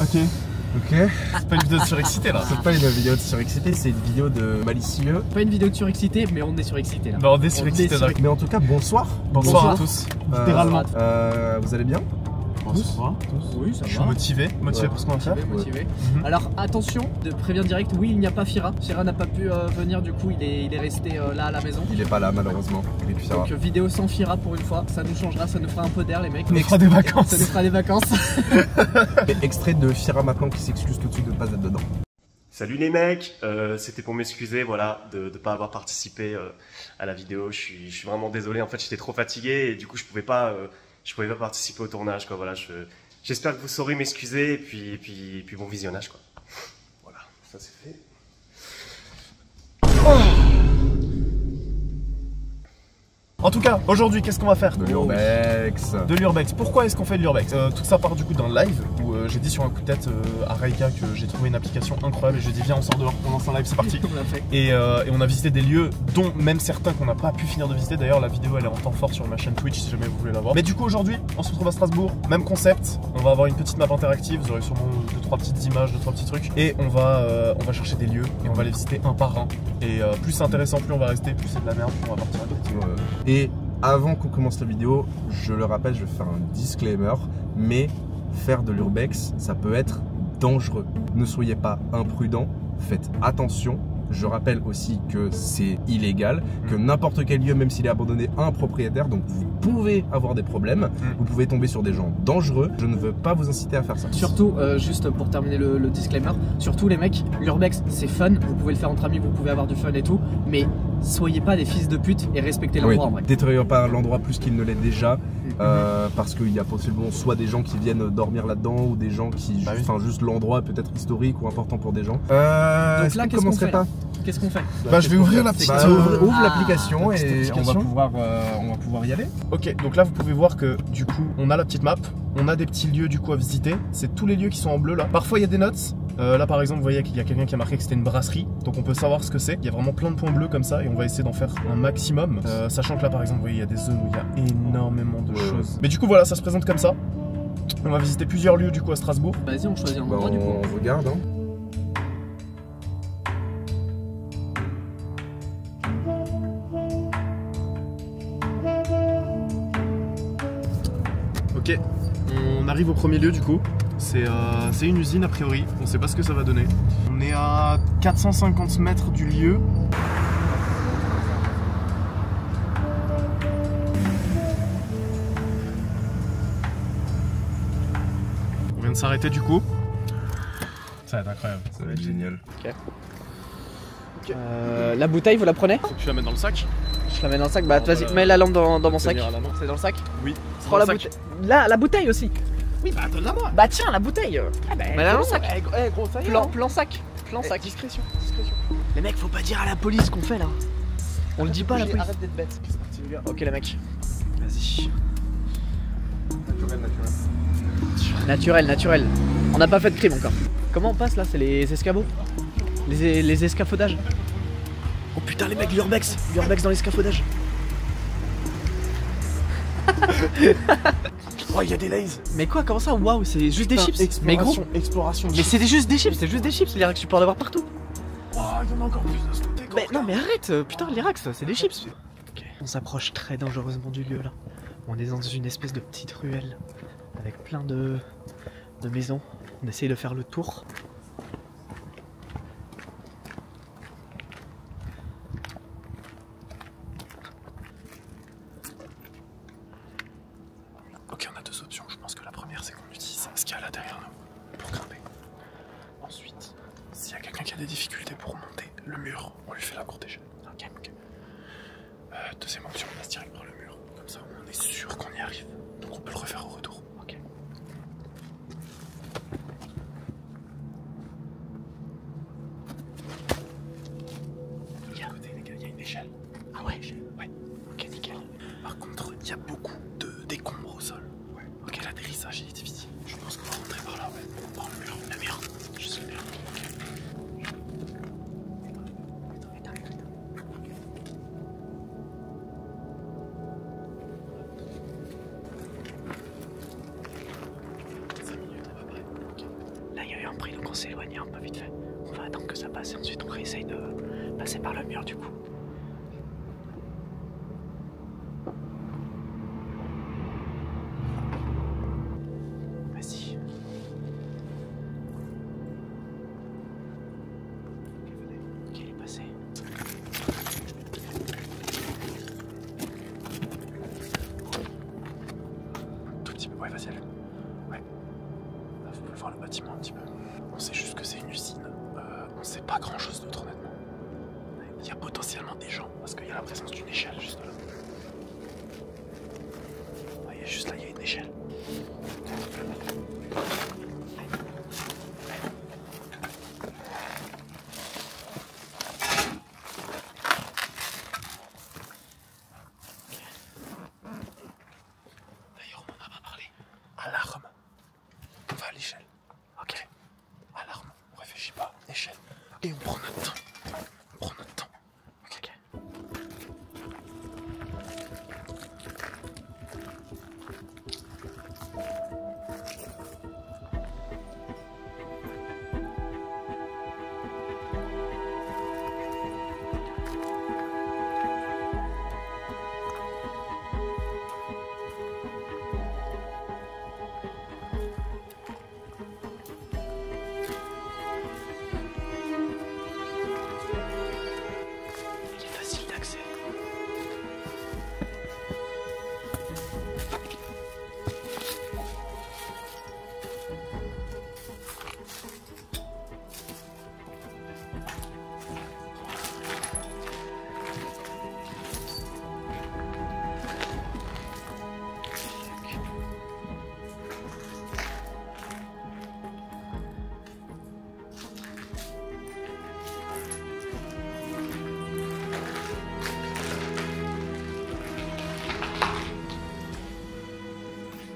Ok. Ok. C'est pas une vidéo de surexcité là. C'est pas une vidéo de surexcité, c'est une vidéo de malicieux. Pas une vidéo de surexcité, mais on est surexcité là. Bah on est surexcité là. Mais en tout cas, bonsoir. Bonsoir à tous. Littéralement. Vous allez bien? Bonsoir. Oui, ça va. Je suis motivé pour ce qu'on va faire. Motivé. Alors attention, de prévenir direct, oui il n'y a pas Fira. Fira n'a pas pu venir, du coup il est resté là à la maison. Il est pas là malheureusement. Donc vidéo sans Fira pour une fois, ça nous changera, ça nous fera un peu d'air les mecs. Ça nous fera des vacances. Ça nous fera des vacances. Extrait de Fira maintenant qui s'excuse tout de suite de ne pas être dedans. Salut les mecs, c'était pour m'excuser voilà, de ne pas avoir participé à la vidéo. Je suis vraiment désolé, en fait j'étais trop fatigué et du coup je pouvais pas participer au tournage quoi. Voilà, j'espère que vous saurez m'excuser et puis bon visionnage quoi. Voilà, ça c'est fait. En tout cas, aujourd'hui, qu'est-ce qu'on va faire? De l'urbex. De l'urbex. Pourquoi est-ce qu'on fait de l'urbex? Tout ça part du coup d'un live où j'ai dit sur un coup de tête à Raika que j'ai trouvé une application incroyable et je lui ai dit viens on sort dehors, on lance un live, c'est parti. On l'a fait. Et on a visité des lieux dont même certains qu'on n'a pas pu finir de visiter. D'ailleurs la vidéo elle est en temps fort sur ma chaîne Twitch si jamais vous voulez la voir. Mais du coup aujourd'hui on se retrouve à Strasbourg, même concept, on va avoir une petite map interactive, vous aurez sûrement 2-3 petites images, 2-3 petits trucs. Et on va chercher des lieux et on va les visiter un par un. Et plus c'est intéressant, plus on va rester, plus c'est de la merde, plus on va partir. Et avant qu'on commence la vidéo, je le rappelle, je vais faire un disclaimer, mais faire de l'urbex, ça peut être dangereux. Ne soyez pas imprudents, faites attention. Je rappelle aussi que c'est illégal, que n'importe quel lieu, même s'il est abandonné, a un propriétaire, donc vous pouvez avoir des problèmes, vous pouvez tomber sur des gens dangereux. Je ne veux pas vous inciter à faire ça. Surtout, juste pour terminer le disclaimer, surtout les mecs, l'urbex c'est fun, vous pouvez le faire entre amis, vous pouvez avoir du fun et tout, mais soyez pas des fils de pute et respectez l'endroit en vrai. Détériorez pas l'endroit plus qu'il ne l'est déjà, parce qu'il y a possiblement soit des gens qui viennent dormir là-dedans ou des gens qui, enfin juste l'endroit peut-être historique ou important pour des gens. Donc là, qu'est-ce qu'on fait? Qu'est-ce qu'on fait? Bah je vais ouvrir la petite... ouvre l'application et on va pouvoir y aller. Ok, donc là vous pouvez voir que du coup on a la petite map, on a des petits lieux du coup à visiter. C'est tous les lieux qui sont en bleu là. Parfois il y a des notes. Là par exemple vous voyez qu'il y a quelqu'un qui a marqué que c'était une brasserie, donc on peut savoir ce que c'est. Il y a vraiment plein de points bleus comme ça et on va essayer d'en faire un maximum, sachant que là par exemple vous voyez il y a des zones où il y a énormément de choses. Mais du coup voilà, ça se présente comme ça. On va visiter plusieurs lieux du coup à Strasbourg. Vas-y on choisit un endroit du coup. On regarde hein. Ok, on arrive au premier lieu du coup. C'est une usine a priori, on sait pas ce que ça va donner. On est à 450 mètres du lieu. On vient de s'arrêter du coup. Ça va être incroyable. Ça va être génial. Ok. La bouteille vous la prenez? Faut que tu la mettes dans le sac. Je la mets dans le sac, bah vas-y, mets la lampe dans mon sac. C'est dans le sac? Oui. Prends la bouteille. Là, la bouteille aussi. Oui, bah donne-la moi. Bah tiens, la bouteille. Ah bah, mets-la dans le sac. Gros, ça y est, Plan sac. Plan sac. Discrétion. Les mecs, faut pas dire à la police ce qu'on fait là. On le dit pas à la police. Arrête d'être bête. Ok les mecs. Vas-y. Naturel. On n'a pas fait de crime encore. Comment on passe là? C'est les escabeaux? Les escafaudages. Oh putain les mecs, l'urbex dans l'escafaudage. Oh il y a des lays. Mais quoi, comment ça? Waouh, c'est juste des chips. Mais gros, Exploration. mais c'est juste des chips, les tu peux en avoir partout. Oh il y en a encore plus à ce côté. Mais non mais arrête, putain les racks, c'est des chips. Okay. On s'approche très dangereusement du lieu là. On est dans une espèce de petite ruelle avec plein de maisons. On essaye de faire le tour. Ok, on a deux options. Je pense que la première, c'est qu'on utilise ce qu'il y a là derrière nous pour grimper. Ensuite, s'il y a quelqu'un qui a des difficultés pour monter le mur, on lui fait la courte échelle. Ok. Deuxième option, on passe direct par le mur. Comme ça, on est sûr qu'on y arrive. Donc on peut le refaire au retour. Ok. Regardez les gars, il y a une échelle. Ah ouais? Ouais. Ok, nickel. Par contre, il y a beaucoup d'écombres au sol. Ouais. Ok, l'atterrissage il est difficile. Je pense qu'on va rentrer par là, ouais. Par le mur. Le mur. Juste le mur. Là, il y a eu un bruit, donc on s'est éloigné un peu vite fait. On va attendre que ça passe et ensuite on réessaye de passer par le mur du coup. Vas-y. Ok, il est passé. Tout petit peu, ouais, vas-y. Ouais. Là, vous pouvez voir le bâtiment un petit peu. On sait juste que c'est une usine. On sait pas grand chose d'autre honnêtement. Il y a potentiellement des gens parce qu'il y a la présence d'une échelle juste là. Ouais, il y a juste là, il y a une échelle. D'ailleurs, on n'en a pas parlé. Alarme. On va à l'échelle. Ok. Alarme. On réfléchit pas. Échelle. Et on prend notre temps. On prend notre temps. Ok. Il est facile d'accès.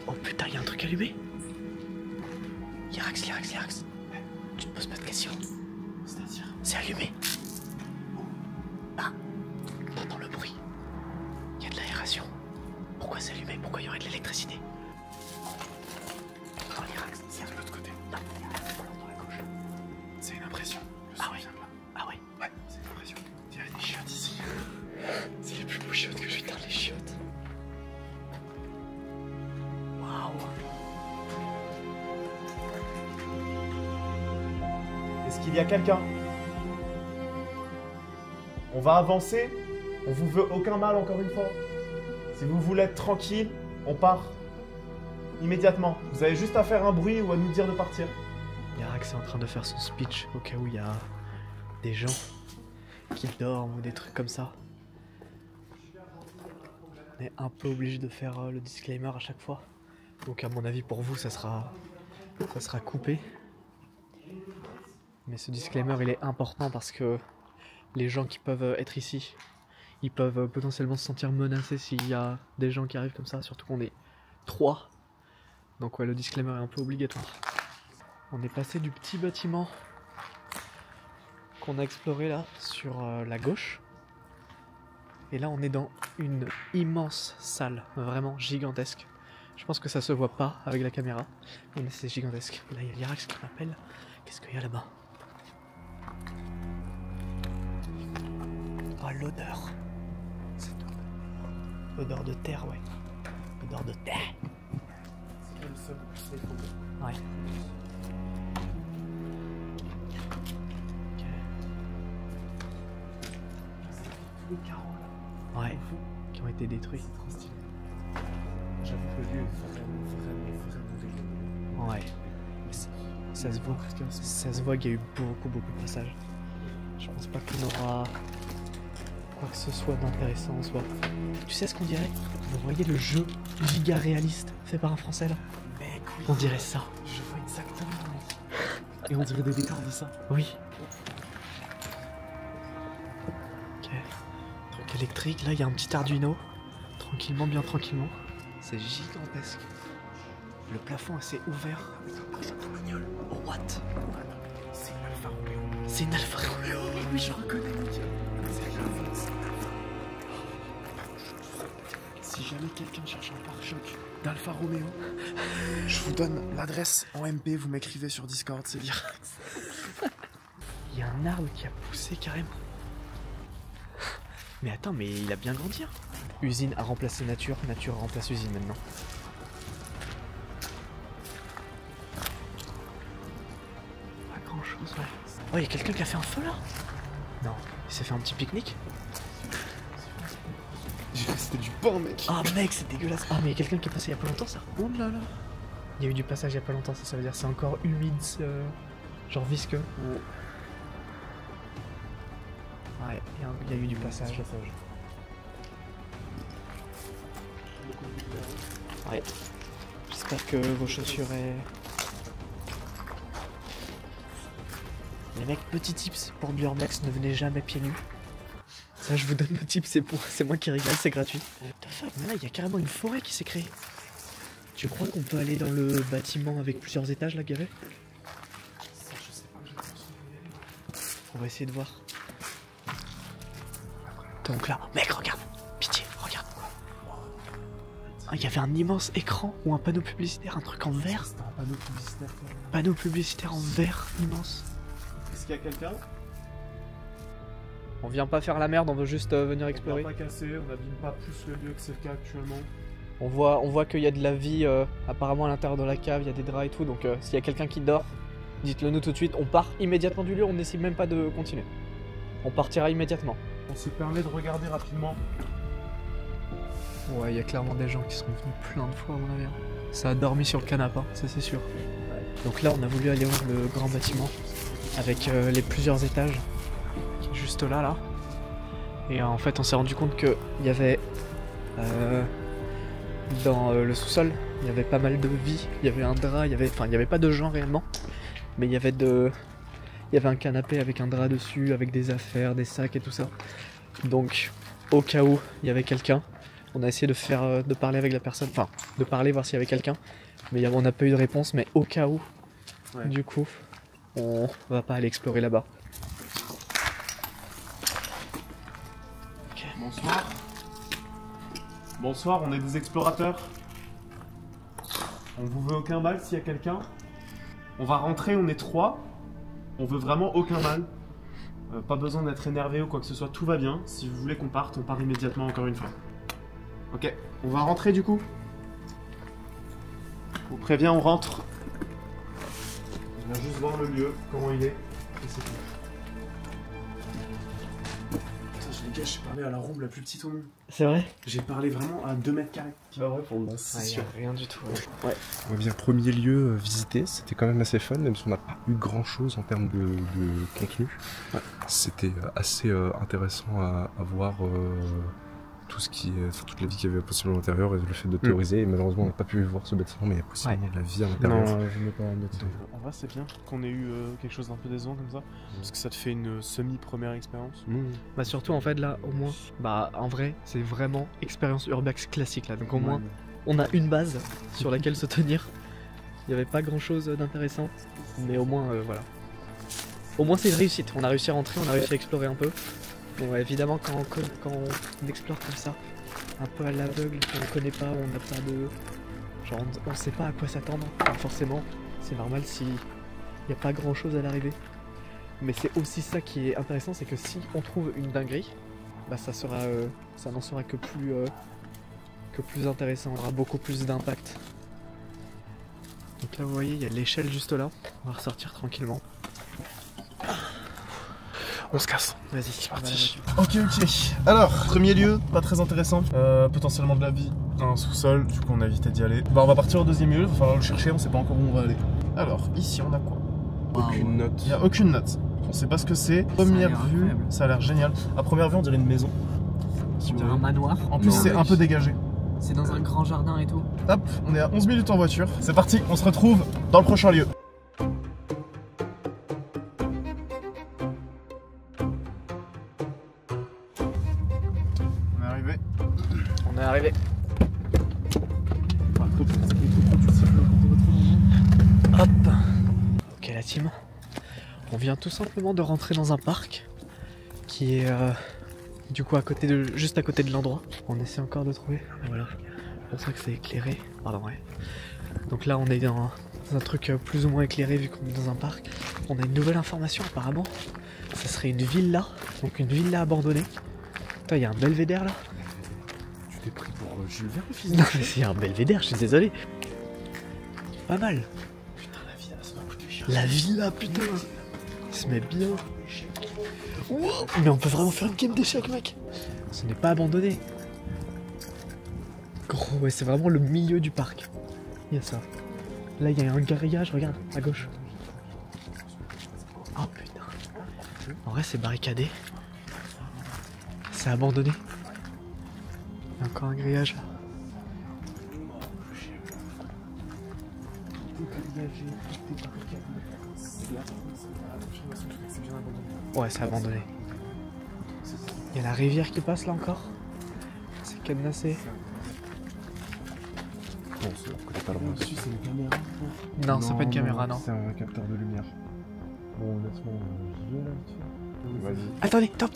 Oh putain, il y a un truc allumé. Lyrax. Tu te poses pas de questions. C'est-à-dire? C'est allumé. Ah, t'entends le bruit. Il y a de l'aération. Pourquoi c'est allumé? Pourquoi il y aurait de l'électricité? Non, Lyrax, c'est de l'autre côté. Non, dans la gauche. C'est une impression. Ah ouais. Ah ouais. Ouais, c'est une impression. Il y a des chiottes ici. C'est les plus beaux chiottes que j'ai vues dans les chiottes. Waouh. Est-ce qu'il y a quelqu'un? On va avancer. On vous veut aucun mal encore une fois. Si vous voulez être tranquille, on part. Immédiatement. Vous avez juste à faire un bruit ou à nous dire de partir. Lyrax est en train de faire son speech au cas où il y a des gens qui dorment ou des trucs comme ça. On est un peu obligé de faire le disclaimer à chaque fois. Donc à mon avis pour vous ça sera coupé. Mais ce disclaimer il est important parce que les gens qui peuvent être ici, ils peuvent potentiellement se sentir menacés s'il y a des gens qui arrivent comme ça, surtout qu'on est 3. Donc ouais, le disclaimer est un peu obligatoire. On est passé du petit bâtiment qu'on a exploré là sur la gauche. Et là on est dans une immense salle, vraiment gigantesque. Je pense que ça se voit pas avec la caméra, mais c'est gigantesque. Là il y a Lyrax qui m'appelle. Qu'est-ce qu'il y a là-bas? Oh l'odeur. Odeur de terre, ouais. Odeur de terre. C'est le seul Ouais. Ok. tous les carreaux là. Ouais. Qui ont été détruits. C'est trop stylé. J'avoue que le lieu est vraiment dégueu. Ouais. Ça se voit qu'il y a eu beaucoup de passages. Je pense pas qu'on aura quoi que ce soit d'intéressant en soi. Tu sais ce qu'on dirait? Vous voyez le jeu giga réaliste fait par un Français là? Mec, oui. On dirait ça. Je vois exactement. Et on dirait des décors de ça. Oui. Ok. Truc électrique, là il y a un petit Arduino. Tranquillement, bien tranquillement. C'est gigantesque. Le plafond s'est ouvert. Oh what? C'est une Alfa Romeo. C'est une Alfa Romeo. Oui, je reconnais, mon Dieu. C'est la France. Si jamais quelqu'un cherche un pare-choc d'Alfa Romeo, je vous donne l'adresse en MP, vous m'écrivez sur Discord, c'est dire. Il y a un arbre qui a poussé carrément. Mais attends, mais il a bien grandi. Hein. Usine a remplacé nature, nature remplace usine maintenant. Pas grand chose, ouais. Oh, il y a quelqu'un qui a fait un feu là? Non, il s'est fait un petit pique-nique? C'était du pain, mec. Ah mec, c'est dégueulasse. Ah mais il y a quelqu'un qui est passé il y a pas longtemps ça. Oh là là. Il y a eu du passage il y a pas longtemps, ça veut dire c'est encore humide, genre visqueux. Ouais, il y a eu du passage. Ouais. J'espère que vos chaussures est... Les mecs, petit tips pour du urbex, ne venez jamais pieds nus. Ça, je vous donne le tip, c'est moi qui rigole, c'est gratuit. What the fuck, mais là, il y a carrément une forêt qui s'est créée. Tu crois qu'on peut aller dans le bâtiment avec plusieurs étages, là, Gavet? On va essayer de voir. Donc là, mec, regarde, pitié, regarde. Ah, il y avait un immense écran ou un panneau publicitaire, un truc en verre. C'était un panneau publicitaire. Panneau publicitaire en verre, immense. Est-ce qu'il y a quelqu'un? On vient pas faire la merde, on veut juste venir explorer. On va pas casser, on n'abîme pas plus le lieu que c'est le cas actuellement. On voit qu'il y a de la vie apparemment à l'intérieur de la cave, il y a des draps et tout, donc s'il y a quelqu'un qui dort, dites-le nous tout de suite, on part immédiatement du lieu, on n'essaie même pas de continuer. On partira immédiatement. On se permet de regarder rapidement. Ouais, il y a clairement des gens qui sont venus plein de fois à mon avis. Ça a dormi sur le canapé, ça c'est sûr. Donc là on a voulu aller voir le grand bâtiment avec les plusieurs étages, qui est juste là. Et en fait on s'est rendu compte qu'il y avait dans le sous-sol, il y avait pas mal de vie, il y avait un drap, il y avait pas de gens réellement, mais il y avait un canapé avec un drap dessus, avec des affaires, des sacs et tout ça. Donc au cas où il y avait quelqu'un, on a essayé de parler avec la personne, enfin de parler, voir s'il y avait quelqu'un, mais on n'a pas eu de réponse, mais au cas où, ouais. Du coup, on va pas aller explorer là-bas. Okay. Bonsoir. Bonsoir, on est des explorateurs. On vous veut aucun mal s'il y a quelqu'un. On va rentrer, on est 3. On veut vraiment aucun mal. Pas besoin d'être énervé ou quoi que ce soit, tout va bien. Si vous voulez qu'on parte, on part immédiatement encore une fois. Ok, on va rentrer du coup. Je vous préviens, on rentre. On va juste voir le lieu, comment il est, et c'est tout. Putain, les gars, j'ai parlé à la roue la plus petite au monde. C'est vrai? J'ai parlé vraiment à 2 mètres carrés. Tu vas vrai pour le C'est sûr. Rien du tout. Ouais. On va bien premier lieu visité, c'était quand même assez fun, même si on n'a pas eu grand chose en termes de contenu. Ouais. C'était assez intéressant à voir tout ce qui est, toute la vie qu'il y avait possible à l'intérieur et le fait de théoriser. Et malheureusement on n'a pas pu voir ce bâtiment, mais il y a possiblement de la vie à l'intérieur. Non, je n'ai pas noté. En vrai, c'est bien qu'on ait eu quelque chose d'un peu décevant comme ça, parce que ça te fait une semi-première expérience. Bah surtout en fait là au moins, bah en vrai c'est vraiment expérience urbex classique là, donc au moins on a une base sur laquelle se tenir. Il n'y avait pas grand chose d'intéressant, mais au moins voilà. Au moins c'est une réussite, on a réussi à rentrer, on a réussi à explorer un peu. Bon ouais, évidemment quand on explore comme ça, un peu à l'aveugle, on connaît pas, on n'a pas de... Genre on sait pas à quoi s'attendre, enfin, forcément c'est normal s'il n'y a pas grand chose à l'arrivée. Mais c'est aussi ça qui est intéressant, c'est que si on trouve une dinguerie, bah ça n'en sera que plus intéressant, on aura beaucoup plus d'impact. Donc là vous voyez, il y a l'échelle juste là, on va ressortir tranquillement. On se casse. Vas-y, c'est parti. Ok. Alors, premier lieu, pas très intéressant. Potentiellement de la vie, un sous-sol, du coup on a évité d'y aller. Bah on va partir au deuxième lieu, il va falloir le chercher, on sait pas encore où on va aller. Alors, ici on a quoi? Aucune note. Il n'y a aucune note. On sait pas ce que c'est. Première vue, ça a l'air génial. À première vue, on dirait une maison. On dirait un manoir. En plus, c'est un peu dégagé. C'est dans un grand jardin et tout. Hop, on est à 11 minutes en voiture. C'est parti, on se retrouve dans le prochain lieu. On est arrivé. Hop. Ok la team. On vient tout simplement de rentrer dans un parc qui est Du coup, juste à côté de l'endroit. On essaie encore de trouver. Voilà. C'est pour ça que c'est éclairé. Pardon, ouais. Donc là, on est dans un truc plus ou moins éclairé vu qu'on est dans un parc. On a une nouvelle information apparemment. Ça serait une villa. Donc une villa abandonnée. Putain, il y a un belvédère là. Tu t'es pris pour Jules Verne, fils de Non, mais c'est un belvédère, je suis désolé. Pas mal. Putain, la villa, ça va coûter cher. La villa, putain. Il se met bien. Wow. Mais on peut vraiment faire une game d'échecs, mec. Ce n'est pas abandonné. Gros, ouais, c'est vraiment le milieu du parc. Il y a ça. Là, il y a un grillage, regarde, à gauche. Oh putain. En vrai, c'est barricadé. C'est abandonné. Il y a encore un grillage là. Ouais, c'est abandonné. Il y a la rivière qui passe là encore. C'est cadenassé. Bon, c'est pas le droit. Dessus, c'est une caméra. Non, c'est pas une caméra, non. C'est un capteur de lumière. Bon, honnêtement, j'y vais là, vas-y. Attendez, top.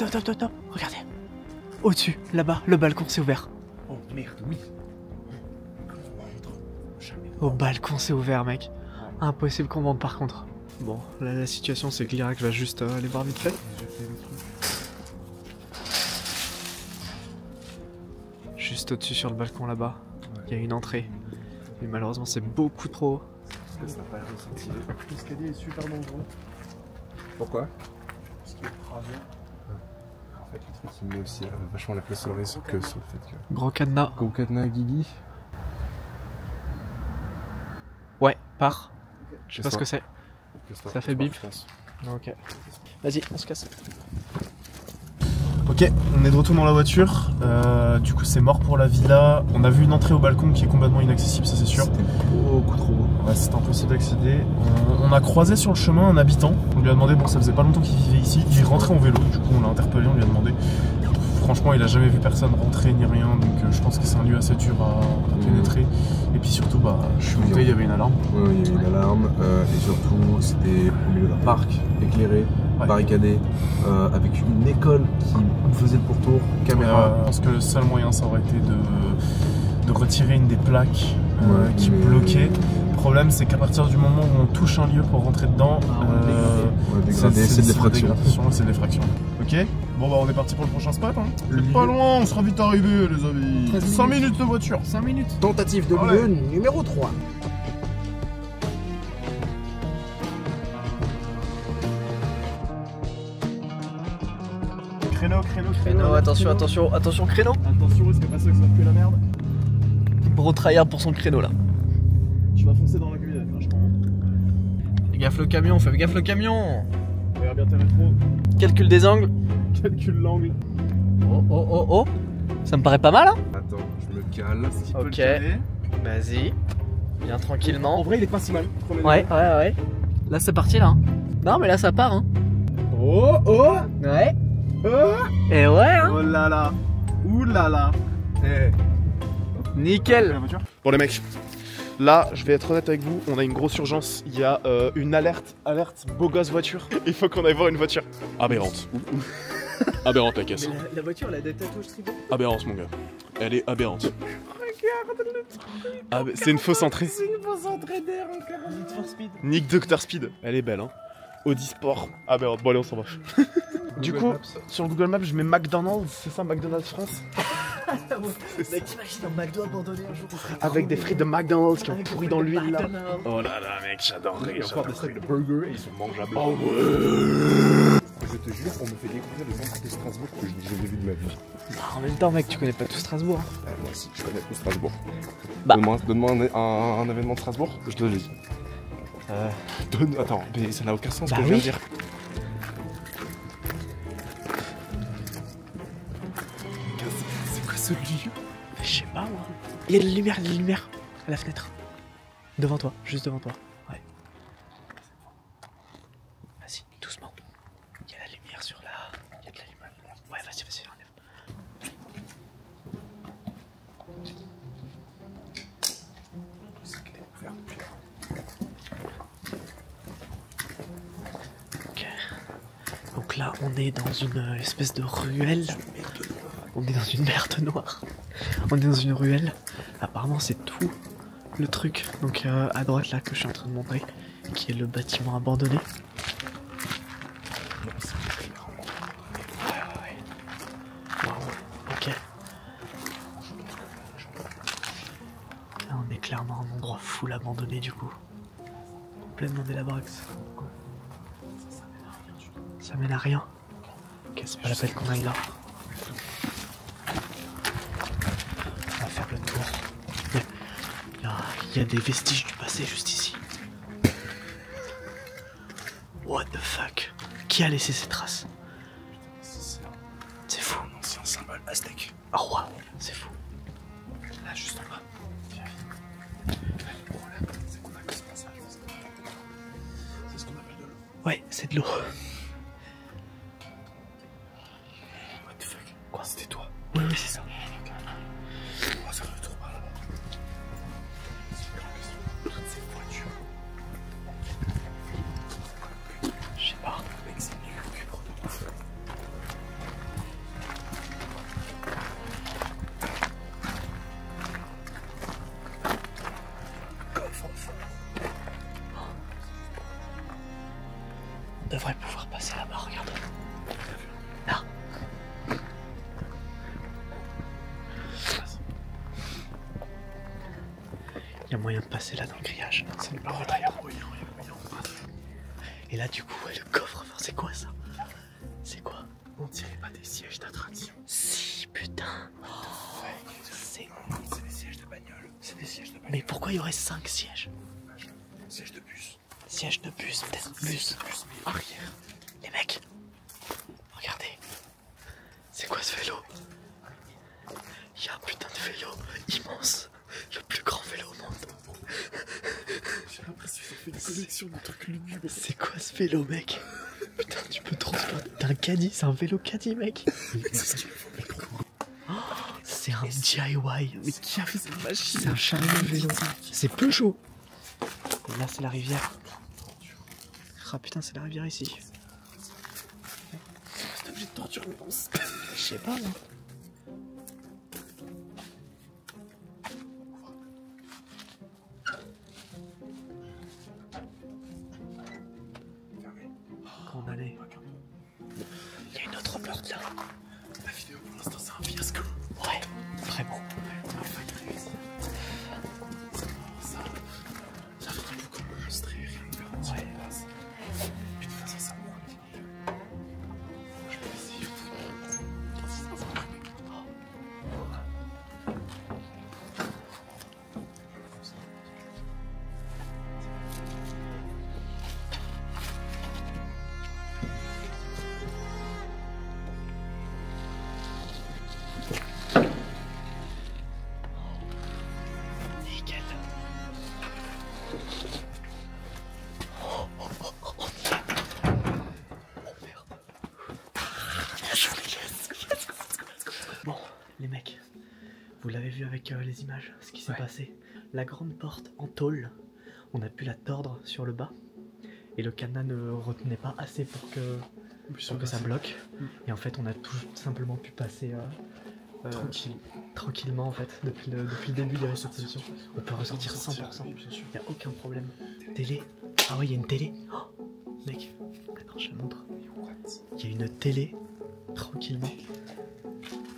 Regardez. Au-dessus, là-bas, le balcon s'est ouvert. Oh merde, oui. Au balcon c'est ouvert, mec. Impossible qu'on monte par contre. Bon, là la situation c'est que l'Irak va juste aller voir vite fait. Juste au-dessus sur le balcon là-bas, il y a une entrée. Mais malheureusement c'est beaucoup trop haut. Ça n'a pas l'air de sentir. L'escalier est super dangereux. Pourquoi? Parce qu'il est travers. En fait, le truc qui met aussi vachement la place sur le risque que sur le fait que. Gros cadenas. Gros cadenas Guigui. Ouais, pars. Je sais pas ce que c'est. Ça fait bip. Je pense. Ok. Vas-y, on se casse. Ok, on est de retour dans la voiture. Du coup, c'est mort pour la villa. On a vu une entrée au balcon qui est complètement inaccessible, ça c'est sûr. C'était beaucoup trop haut. Ouais, c'était impossible d'accéder. On a croisé sur le chemin un habitant. On lui a demandé, bon, ça faisait pas longtemps qu'il vivait ici. Il rentrait en vélo. Du coup, on l'a interpellé, on lui a demandé. Franchement, il a jamais vu personne rentrer ni rien. Donc, je pense que c'est un lieu assez dur à pénétrer. Et puis surtout, bah, je suis monté, il y avait une alarme. Ouais, il y avait une alarme. Et surtout, c'était au milieu d'un parc éclairé, barricadé, avec une école qui faisait le pourtour, caméra. Je pense que le seul moyen, ça aurait été de retirer une des plaques qui bloquaient. Le problème, c'est qu'à partir du moment où on touche un lieu pour rentrer dedans, c'est de l'effraction. C'est de l'effraction. Ok. Bon bah on est parti pour le prochain spot. Hein. C'est pas loin, on sera vite arrivé les amis. 5 minutes de voiture. 5 minutes. Tentative de lieu numéro 3. Créneau, attention, créneau. Attention, risque pas ça que ça pue la merde. Gros tryhard pour son créneau là. Tu vas foncer dans la camionnette là, je crois. Fais gaffe le camion, fais gaffe le camion. Regarde bien tes rétros. Calcul des angles. Calcule l'angle. Oh. Ça me paraît pas mal, hein. Attends, je me cale. Ok. Vas-y. Bien tranquillement. En vrai, il est pas si mal. Ouais. Là, c'est parti là. Non, mais là, ça part, hein. Oh. Ouais. Et ouais, hein. Oh là là. Ouh là là. Nickel. Bon les mecs, là je vais être honnête avec vous, on a une grosse urgence. Il y a une alerte beau gosse voiture. Il faut qu'on aille voir une voiture aberrante. Aberrante la caisse. Mais la voiture, elle a des tatouages tribaux. Aberrante mon gars. Elle est aberrante. Regarde le truc. C'est une fausse entrée. C'est une fausse entrée d'air encore. Need for Speed. Nick Dr Speed. Elle est belle hein. Audi Sport. Aberrante. Bon allez on s'en va. Du coup, sur le Google Maps, je mets McDonald's, c'est ça, McDonald's France? Mec, t'imagines un McDo abandonné un jour? Avec des frites de McDonald's qui ont pourri dans l'huile là. Oh là là, mec, j'adorerais. Il y a encore des steaks de burger et ils sont mangeables. Oh ouais. Je te jure, on me fait découvrir des endroits de Strasbourg que je n'ai jamais vu de ma vie. En même temps, mec, tu connais pas tout Strasbourg. Moi aussi, je connais tout Strasbourg. Bah. Donne-moi un événement de Strasbourg, je te le dis. Attends, mais ça n'a aucun sens ce que je viens de dire. C'est quoi ce lieu? Je sais pas, moi. Il y a de la lumière à la fenêtre. Devant toi, juste devant toi. Ouais. Vas-y, doucement. Il y a la lumière sur là. Il y a de la lumière. Ouais, vas-y, enlève. Ok. Donc Donc là, on est dans une espèce de ruelle. On est dans une merde noire. On est dans une ruelle. Apparemment, c'est tout le truc. Donc à droite là que je suis en train de montrer, qui est le bâtiment abandonné. Ouais. Waouh, ok. Là, on est clairement un endroit full abandonné du coup. Complètement délabrax. Ça mène à rien. Ok, c'est pas la peine qu'on aille là. On va faire le tour. Il y a des vestiges du passé juste ici. What the fuck? Qui a laissé ces traces? C'est fou. Un ancien symbole aztèque. Oh waouh, c'est fou. Là, juste en bas. Le problème, c'est qu'on a que ce passage. C'est ce qu'on appelle de l'eau. Ouais, c'est de l'eau. What the fuck? Quoi? C'était toi? Oui, c'est ça. On va faire le tour par là-bas. Toutes ces voitures. Je sais pas. Mec, c'est lugubre de ouf. On devrait pouvoir passer là-bas, regarde. Là. Il y a moyen de passer là dans le grillage. Ça nous permettrait. Et là, du coup, ouais, le coffre, enfin, c'est quoi ça? C'est quoi? On dirait pas des sièges d'attraction. Si, putain. C'est... C'est des sièges de bagnole. C'est des sièges de bagnole. Mais pourquoi il y aurait 5 sièges? Sièges de bus. Sièges de bus, peut-être bus. Arrière. Les mecs, regardez. C'est quoi ce vélo? Il y a un putain de vélo immense. Le plus grand vélo au monde. J'ai l'impression qu'on fait une collection de trucs lugubres. C'est quoi ce vélo, mec? Putain, tu peux transporter. T'as un caddie, c'est un vélo caddie, mec. Oh, c'est un DIY. Mais qui a fait cette machine? C'est un chariot vélo. C'est Peugeot. Et là, c'est la rivière. Ah putain, c'est la rivière ici. C'est obligé de torture, je pense. Je sais pas, non. Quand on allait. Il y a une autre porte là. La vidéo pour l'instant c'est un fiasco. Ouais, vraiment. On a failli réussir. Ça fait un peu comme monstre et rien de garanti. Ouais. Puis de toute façon ça me rend. Je peux essayer. Nickel. Bon, les mecs, vous l'avez vu avec les images, ce qui s'est passé. La grande porte en tôle, on a pu la tordre sur le bas et le cadenas ne retenait pas assez pour que ça bloque. Et en fait, on a tout simplement pu passer tranquillement en fait. Depuis le début, il y avait cette solution. On peut ressortir 100%. Il n'y a aucun problème. Télé. Ah ouais, il y a une télé. Oh, mec, attends, je te montre. Il y a une télé, tranquillement.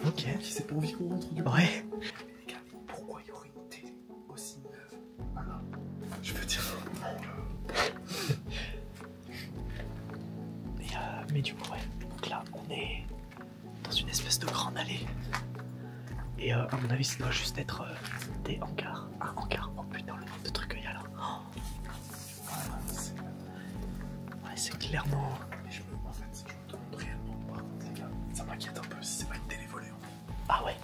Ok. Qui s'est pas envie qu'on rentre du coup. Ouais. Les gars, pourquoi il y aurait une télé aussi neuve? Voilà. Je veux dire, Mais du coup, ouais. Donc là, on est dans une espèce de grande allée. Et à mon avis, ça doit juste être des hangars. Un hangar. Oh putain, le nombre de trucs qu'il y a là. Oh. Ouais, c'est clairement. mais en fait, je me demande réellement, par contre, les gars, ça m'inquiète un peu si c'est pas une télé volée. En fait. Ah ouais.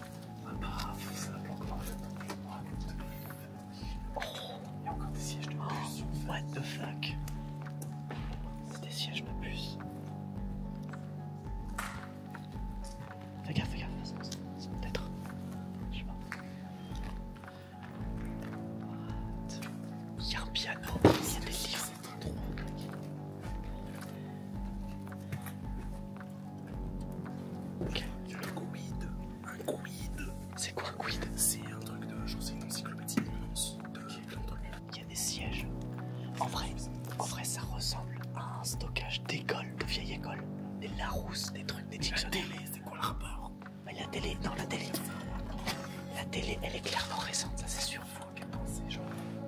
Ah bah, ça la planque en fait. Oh. Il y a encore des sièges de bus. What the fuck? C'est des sièges de bus. Fais gaffe, c'est peut-être. Je sais pas. What? Il y a un piano, il y a des livres. d'école, de vieille école. Des Larousse, des trucs, des dictionnaires. La télé, c'est quoi le rapport? Bah, la télé, non, la télé. La télé, elle est clairement récente, ça c'est sûr. C'est genre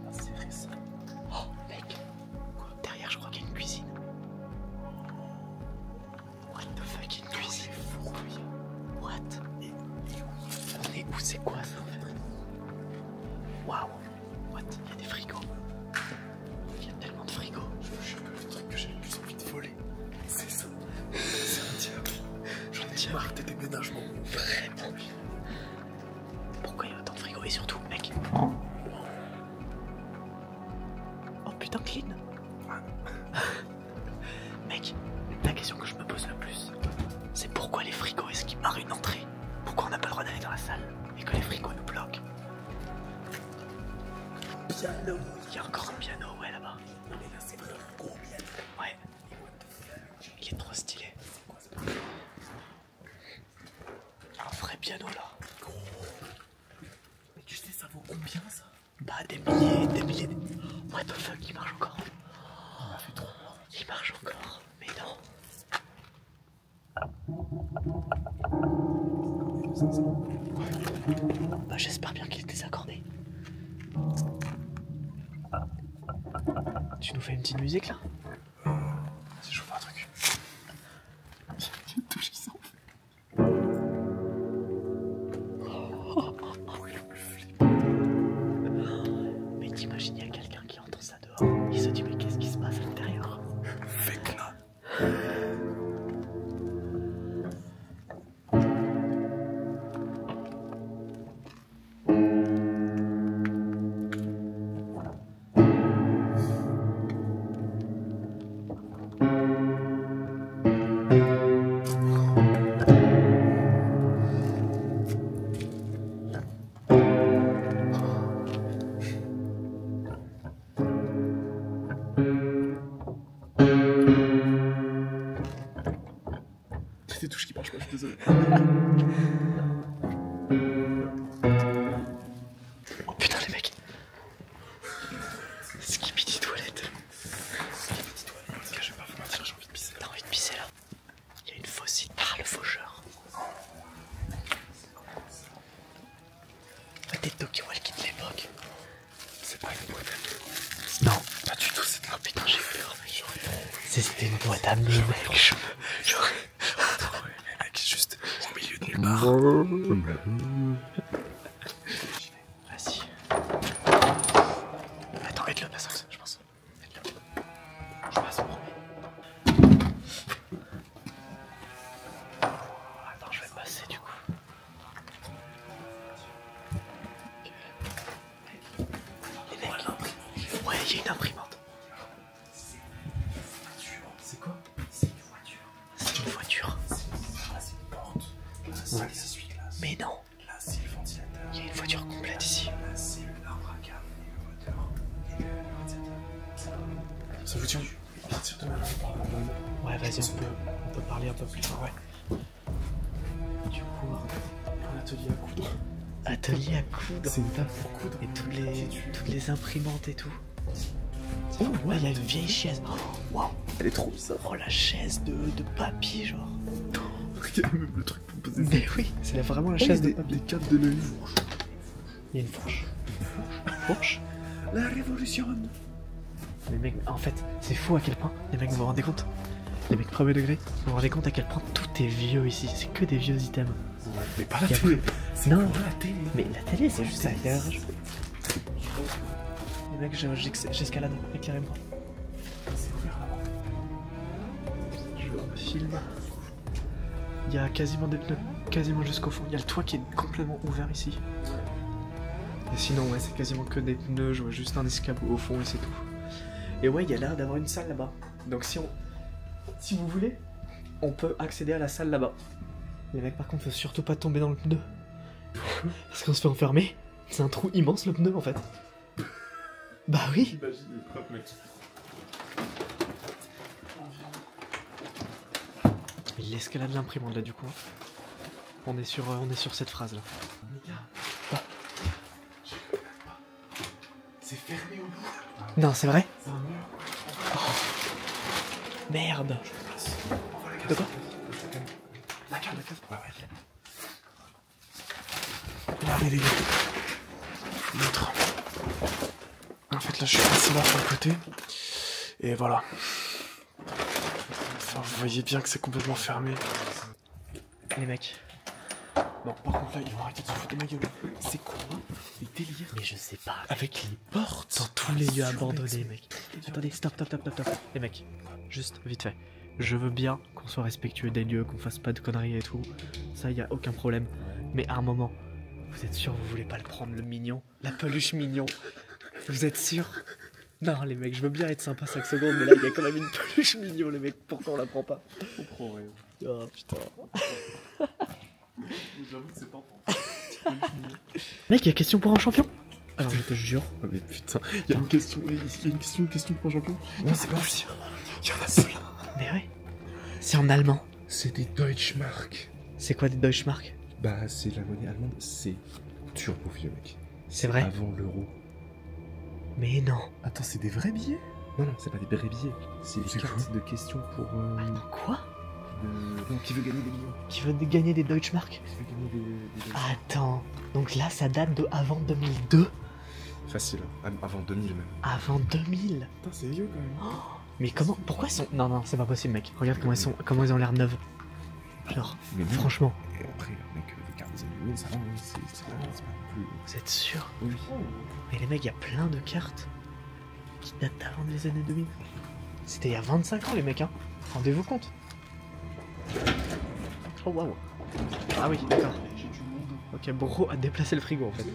assez récent. Oh, mec. Quoi? Derrière, je crois qu'il y a une cuisine. What the fuck, une cuisine? What? On est où? C'est quoi ça en fait? Waouh. What? Il y a des frigos. Il y a tellement de frigos. Je sais pas, le truc que j'ai le plus envie de voler, c'est ça. C'est un diable. J'en ai marre des déménagements. Vraiment. Pourquoi il y a autant de frigos? Et surtout, mec. Oh putain, clean. Mec, la question que je me pose le plus, c'est pourquoi les frigos, est-ce qu'ils barrent une entrée? Pourquoi on n'a pas le droit d'aller dans la salle et que les frigos nous bloquent? Piano. Il y a encore un piano, ouais, là-bas. Non mais là c'est vraiment gros piano. Ouais. Il est trop stylé. Un vrai piano là. Mais tu sais ça vaut combien ça? Bah des milliers, des milliers. What the fuck, il marche encore. On m'a fait trop peur. Il marche encore, mais non. Bah j'espère bien qu'il est désaccordé. Tu nous fais une petite musique là? Si je vous fais un truc. Il y a une touche qui s'en fait. Mais t'imagines, il y a quelqu'un qui entend ça dehors. Il se dit mais qu'est-ce qui se passe à l'intérieur? Fekna. C'est des touches qui marchent pas, je suis désolé. Oh putain les mecs. Skibidi toilette. Skibidi toilette. Les gars, je vais pas vous mentir, j'ai envie de pisser. T'as envie de pisser là? Il y a une faucille. Ah le faucheur. Des talkie-walkie de l'époque. C'est pas une boîte à nuit. Non. Pas du tout, c'est de Oh putain j'ai peur mec. C'était une boîte à nuit mec. Les mecs, juste au milieu de nulle part. Vas-y. Attends, aide-le, passe, je pense. Aide-le. Je passe en premier. Attends, je vais passer du coup. Ok. Les mecs. Ouais, il y a une imprimante. C'est quoi? C'est une voiture. C'est une voiture. Là, c'est une porte. Là, c'est les essuie-glaces. Mais non. Là, c'est le ventilateur. Il y a une voiture complète ici. Là, c'est l'arbre à câble et le moteur. Et le ventilateur. Ça vous tient? À partir de maintenant, Ouais, vas-y, on peut parler un peu plus tard, ouais. Du coup, un atelier à coudre. atelier à coudre. C'est une table pour coudre. Et toutes les imprimantes et tout. Oh, ouais, il y a une vieille chaise. Oh, waouh. Elle est trop bizarre. Oh, la chaise de papier, genre. Regardez même le truc pour poser. Mais oui, c'est vraiment la chaise de papier. des câbles de l'œil. Il y a une fourche. Fourche? La révolution. Les mecs, en fait, c'est fou à quel point, les mecs, vous vous rendez compte? Les mecs premier degré, vous vous rendez compte à quel point tout est vieux ici, c'est que des vieux items. Mais pas la Y a télé. plus- C'est Non. pas la télé. Mais la télé, c'est juste à l'éclairage. Les mecs, j'escalade, éclairez-moi. C'est ouvert là-bas. Je filme. Il y a quasiment des pneus, quasiment jusqu'au fond. Il y a le toit qui est complètement ouvert ici. Et sinon, ouais, c'est quasiment que des pneus, je vois juste un escabeau au fond et c'est tout. Et ouais, il y a l'air d'avoir une salle là-bas. Donc si vous voulez, on peut accéder à la salle là-bas. Les mecs, par contre, faut surtout pas tomber dans le pneu. Parce qu'on se fait enfermer. C'est un trou immense le pneu en fait. Bah oui. Imagine les preuves, mec. Il escalade l'imprimante là du coup. On est sur cette phrase là. Les gars. Ah. Je comprends pas. C'est fermé au bout. Non, c'est vrai? C'est un mur. Merde. De quoi? La cave. Ouais. Regardez les gars. Je vous montre. En fait là je suis passé là sur le côté. Et voilà. Enfin vous voyez bien que c'est complètement fermé. Les mecs. Non par contre là ils vont arrêter de se foutre de ma gueule. C'est quoi les délires Mais je sais pas. avec les portes Dans tous les lieux abandonnés, mec. Attendez, stop. Les mecs, juste vite fait. Je veux bien qu'on soit respectueux des lieux, qu'on fasse pas de conneries et tout. Ça, y a aucun problème. Mais à un moment, vous êtes sûr vous voulez pas le prendre, le mignon? La peluche mignon? Vous êtes sûr? Non, les mecs, je veux bien être sympa 5 secondes, mais là, il y a quand même une peluche mignon, les mecs. Pourquoi on la prend pas? On prend rien. Oh putain. J'avoue que c'est pas pour. Mec, il y a question pour un champion? Alors, je te jure. Oh mais putain, il y a une question pour champion. Non c'est pas possible. Il y en a plein. Mais ouais. C'est en allemand. C'est des Deutschmark. C'est quoi des Deutschmark? Bah c'est la monnaie allemande, c'est turbo vieux mec. C'est vrai? Avant l'euro. Mais non. Attends, c'est des vrais billets? Non, c'est pas des vrais billets. C'est des cartes de questions pour... Quoi? Non, qui veut gagner des millions? Qui veut gagner des Deutschmark? Qui veut gagner des... Attends. Donc là, ça date de avant 2002? Facile, hein. Avant 2000 même. Avant 2000? Putain, c'est vieux quand même. Oh, mais comment? Pourquoi elles sont... Non, c'est pas possible, mec. Regarde comment elles ont l'air neuves. Genre, Mais bon, franchement. Et après, mec, les cartes des années 2000, ça va, c'est pas plus... Vous êtes sûr? Oui. Mais les mecs, il y a plein de cartes qui datent d'avant les années 2000. C'était il y a 25 ans, les mecs, hein. Rendez-vous compte. Oh, waouh. Ah oui, d'accord. Ok, Bro a déplacé le frigo, en fait.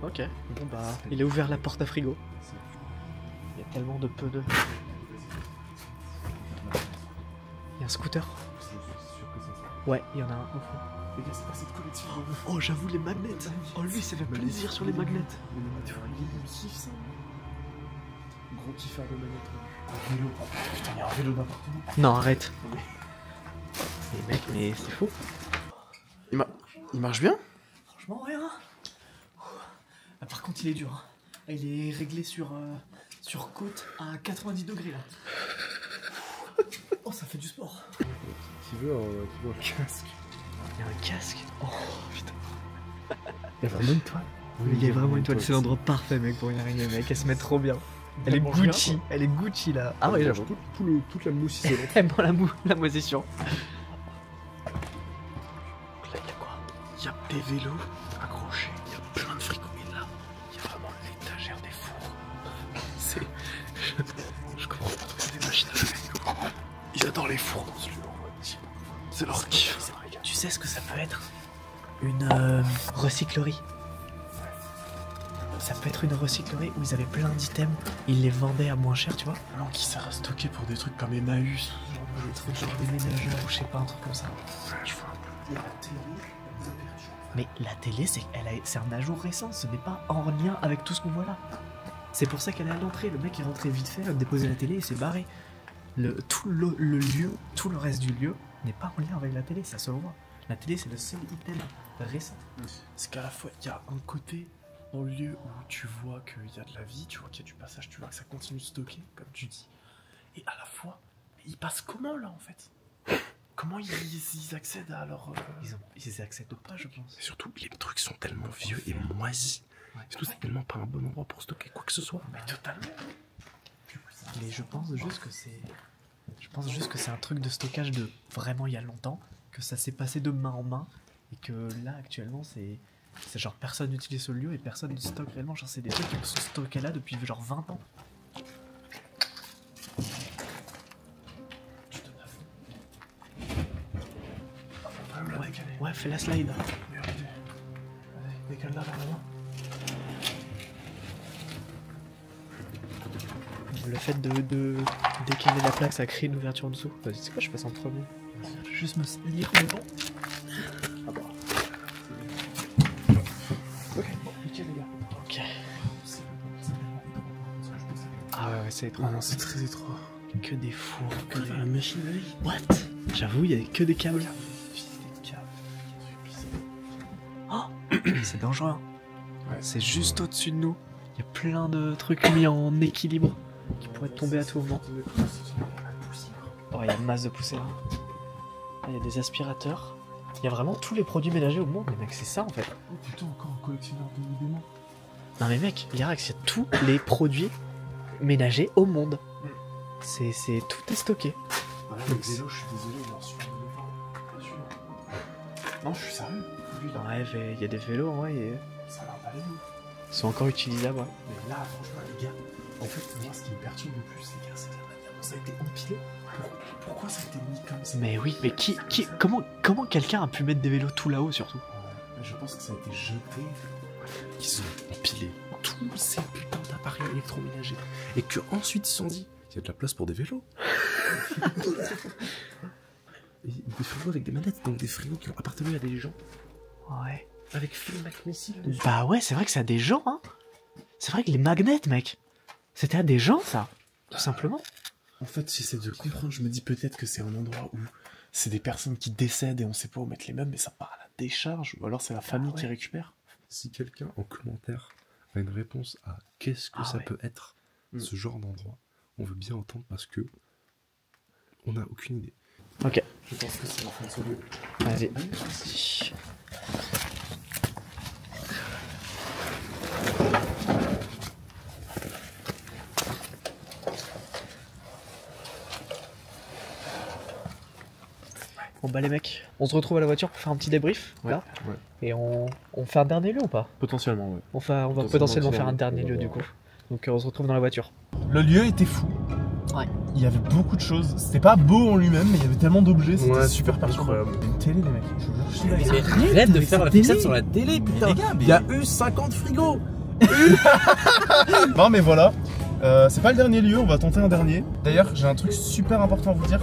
Ok, bon bah, il a ouvert la porte à frigo. Il y a tellement de peu de... Il y a un scooter. Ouais, il y en a un au fond. Les gars, c'est pas cette collection. Oh, j'avoue, les magnets. Oh, lui, ça fait plaisir sur les magnets. Tu vois, il kiffe ça. Gros kiffeur de manette. Un vélo. Putain, il y a un vélo n'importe où. Non, arrête. Les mecs, mais c'est fou. Il marche bien? Franchement, ouais, hein. Ah, par contre, il est dur. Hein. Il est réglé sur côte à 90 degrés, là. Oh, ça fait du sport. Qui veut un casque? Il y a un casque. Oh, putain. Il y a vraiment une toile? Il y a vraiment une toile. C'est l'endroit parfait, mec, pour y arriver, mec. Elle se met trop bien. Elle est Gucci. Elle est Gucci, là. Ah ouais, j'avoue. Toute la mousse isolante. Elle prend la moisissure. Donc là, il y a quoi? Il y a des vélos accrochés, il y a plein de frigos, mais là, il y a vraiment l'étagère des fours. C'est... Je comprends pas trop, c'est des machines à laver. Ils adorent les fours dans ce lieu, en fait. C'est leur kiff. Tu sais ce que ça peut être? Une recyclerie. Ça peut être une recyclerie où ils avaient plein d'items, ils les vendaient à moins cher, tu vois. Non, qui sert à stocker pour des trucs comme Emmaüs, Des trucs genre des ménageurs ou je sais pas, un truc comme ça. tu vois. Mais la télé, c'est un ajout récent, ce n'est pas en lien avec tout ce qu'on voit là. C'est pour ça qu'elle est à l'entrée, le mec est rentré vite fait, a déposé la télé et s'est barré. Tout le lieu, tout le reste du lieu n'est pas en lien avec la télé, ça se voit. La télé, c'est le seul item récent. C'est qu'à la fois, il y a un côté dans le lieu où tu vois qu'il y a de la vie, tu vois qu'il y a du passage, tu vois que ça continue de stocker, comme tu dis. Et à la fois, ils passent comment là en fait? Comment ils accèdent à leur... Ils accèdent pas, je pense. Et surtout, les trucs sont tellement vieux et moisis. Ouais. Surtout, c'est tellement pas un bon endroit pour stocker quoi que ce soit. Mais totalement. Mais je pense juste que c'est... Je pense juste que c'est un truc de stockage de vraiment il y a longtemps, que ça s'est passé de main en main, et que là, actuellement, c'est genre personne n'utilise ce lieu et personne ne stocke réellement. Genre, c'est des trucs qui sont stockés là depuis genre 20 ans. Ouais, fais la slide. Décale là, vraiment. Le fait de décaler la plaque, ça crée une ouverture en dessous. Vas-y, c'est quoi, je passe en premier. Je vais juste me lire le bon. Ah bah. Ok, bon, nickel les gars. Ok. Ah ouais, c'est étroit. Non, c'est très étroit. Que des fours, que des... La machinerie. What? J'avoue, il y a que des câbles. Oh, c'est dangereux. Ouais. C'est juste au-dessus de nous. Il y a plein de trucs mis en équilibre qui pourraient tomber à tout moment. Oh, il y a une masse de poussière. Il y a des aspirateurs. Il y a vraiment tous les produits ménagers au monde, mais mec, c'est ça en fait. Oh putain, encore un collectionneur de démons. Non mais mec, Yarax, il y a tous les produits ménagers au monde. Tout est stocké. Voilà, le vélo, je suis désolé, il en suit. Non, je suis sérieux. Lui, là, Ouais, il y a des vélos, ouais, et ça a l'air d'aller. ils sont encore utilisables, ouais. Mais là, franchement, les gars, en fait, moi, ce qui me perturbe le plus, c'est que c'est la manière dont ça a été empilé. Pourquoi ça a été mis comme ça? Mais oui, mais comment quelqu'un a pu mettre des vélos tout là-haut surtout? Ouais, je pense que ça a été jeté. Ils ont empilé tous ces putains d'appareils électroménagers. Et qu'ensuite, ils se sont dit, il y a de la place pour des vélos. Et des frigos avec des manettes, donc des frigos qui ont appartenu à des gens. Ouais. Avec Phil McMissile dessus. Bah ouais, c'est vrai que c'est à des gens, hein. C'est vrai que les magnets, mec, c'était à des gens, ça. Tout simplement. En fait, j'essaie de comprendre, je me dis peut-être que c'est un endroit où c'est des personnes qui décèdent et on sait pas où mettre les meubles, mais ça part à la décharge, ou alors c'est la famille qui récupère. Si quelqu'un en commentaire a une réponse à qu'est-ce que ça peut être, ce genre d'endroit, on veut bien entendre parce que on n'a aucune idée. Ok. Je pense que c'est la fin de ce lieu. Vas-y. Bon bah les mecs, on se retrouve à la voiture pour faire un petit débrief, là. Ouais. Et on fait un dernier lieu ou pas? Potentiellement, ouais. On va potentiellement faire un dernier lieu du coup. Donc on se retrouve dans la voiture. Le lieu était fou. Ouais. Il y avait beaucoup de choses. C'était pas beau en lui-même, mais il y avait tellement d'objets, c'était Ouais, super perturbant. incroyable. Il y a une télé, les mecs. Je vous jure, je suis là. Arrête de faire la fixette sur la télé, putain. les gars, mais- Il y a eu 50 frigos. Non, mais voilà. C'est pas le dernier lieu, on va tenter un dernier. D'ailleurs, j'ai un truc super important à vous dire.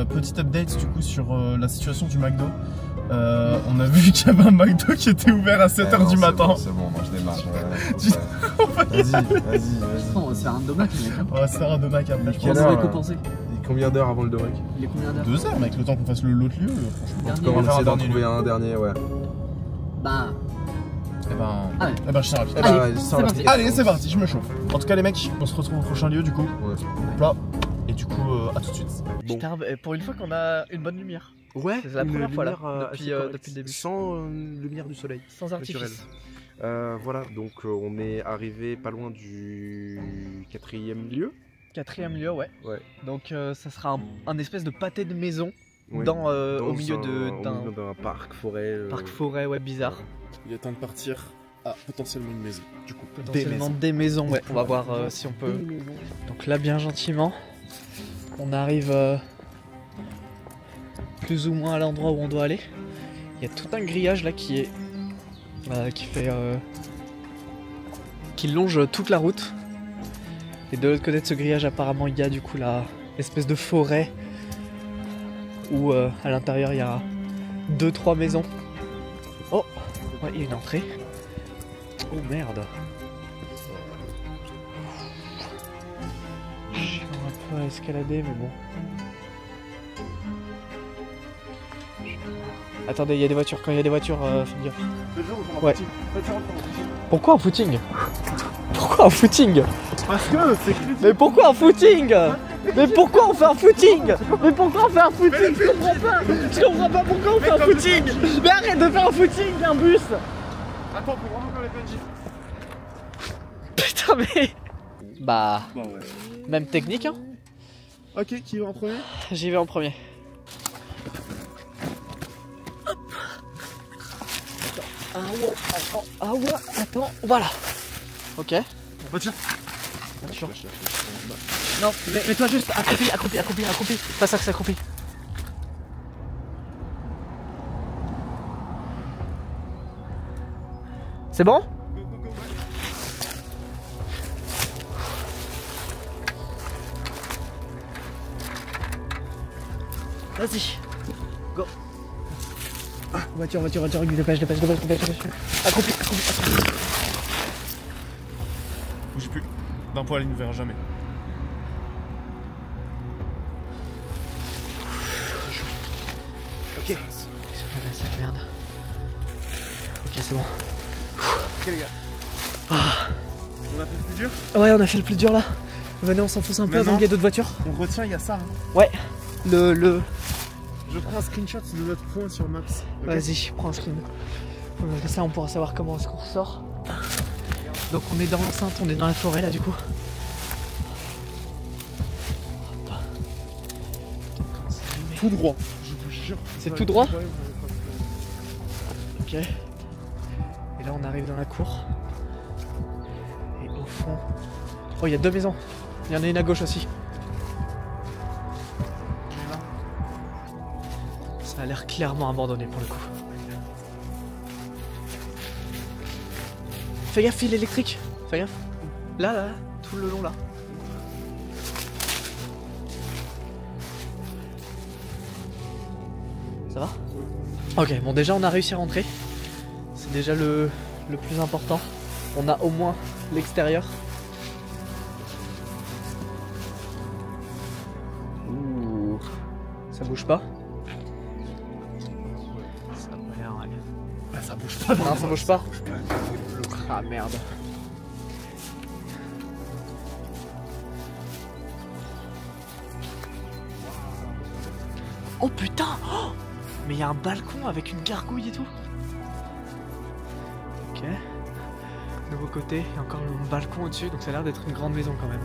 Petit update du coup sur la situation du McDo. On a vu qu'il y avait un McDo qui était ouvert à 7h du matin. C'est bon, moi je démarre. Vas-y. On va se faire un domac, mec. Hein. On va se faire un domac après. Je je pense pense. qu'on va récompenser. Combien d'heures avant le domac? Il est combien d'heures? 2 heures, mec, le temps qu'on fasse l'autre lieu. Franchement, Dernier. On va faire essayer un d'en dernier trouver lieu. un dernier, ouais. Bah, Eh ben, je suis ravi. Eh ben, Allez, sans c'est la parti. fixette. Allez, c'est parti, je me chauffe. En tout cas, les mecs, on se retrouve au prochain lieu du coup. Ouais. Là. Et du coup, à tout de suite. Bon. Putain, pour une fois qu'on a une bonne lumière. Ouais, C'est la une première fois, là, lumière, depuis, assez correcte, depuis le début. Sans lumière du soleil. Sans Naturel. artifice. Voilà, donc on est arrivé pas loin du 4e lieu. 4e lieu, ouais. Ouais. Donc ça sera un espèce de pâté de maison Ouais. au milieu d'un d'un parc forêt. parc forêt, ouais, bizarre. Il est temps de partir à potentiellement une maison. Du coup, Potentiellement des maisons, ouais. On va voir si on peut. Donc là, bien gentiment, on arrive plus ou moins à l'endroit où on doit aller. Il y a tout un grillage là qui longe toute la route. Et de l'autre côté de ce grillage, apparemment, il y a du coup la espèce de forêt où à l'intérieur il y a 2-3 maisons. Oh, ouais, il y a une entrée. Oh merde. Je suis un peu à escalader, mais bon. Attendez, il y a des voitures. Quand il y a des voitures, faites gaffe. Ouais. Pourquoi un footing? Pourquoi un footing? Parce que c'est Mais pourquoi un footing? Mais pourquoi on fait un footing? Mais pourquoi on fait un footing? Je comprends pas. Je comprends pas pourquoi on fait un footing. Mais arrête de faire un footing, un bus. Attends, pour vraiment comme les PNJ. Putain mais. Bah, Bah ouais. même technique hein. Ok, qui va en premier? J'y vais en premier. Ah ouais, attends, voilà. Ok. Voiture. Attention. Non, mets-toi juste accroupi. Pas ça que ça accroupi. C'est bon? Vas-y. Go. Voiture, dépêche. Accroupi. Bougez plus. D'un poil, il nous verra jamais. Ok. Cette merde. Ok, c'est bon. Ok, les gars. On a fait le plus dur. Ouais, on a fait le plus dur là. Venez, on s'enfonce un peu avant qu'il y ait d'autres voitures. On retient, il y a ça. Hein. Ouais. Je prends un screenshot de notre point sur Maps. Okay. Vas-y, prends un screen. Comme ça, on pourra savoir comment est-ce qu'on ressort. Donc, on est dans l'enceinte, on est dans la forêt là, du coup. Tout droit. Je vous jure. C'est tout droit. Ok. Et là, on arrive dans la cour. Et au fond. Oh, il y a deux maisons. Il y en a une à gauche aussi. Ça a l'air clairement abandonné pour le coup. Fais gaffe, fil électrique. Fais gaffe. Là, là, tout le long là. Ça va? Ok, bon déjà on a réussi à rentrer. C'est déjà le plus important. On a au moins l'extérieur. Ouh. Ça bouge pas? Ça a l'air, ouais. Ah, ça bouge pas. Non, ça bouge pas. Ah merde. Oh putain! Oh, mais il y a un balcon avec une gargouille et tout. Ok. Nouveau côté, il y a encore un balcon au-dessus, donc ça a l'air d'être une grande maison quand même.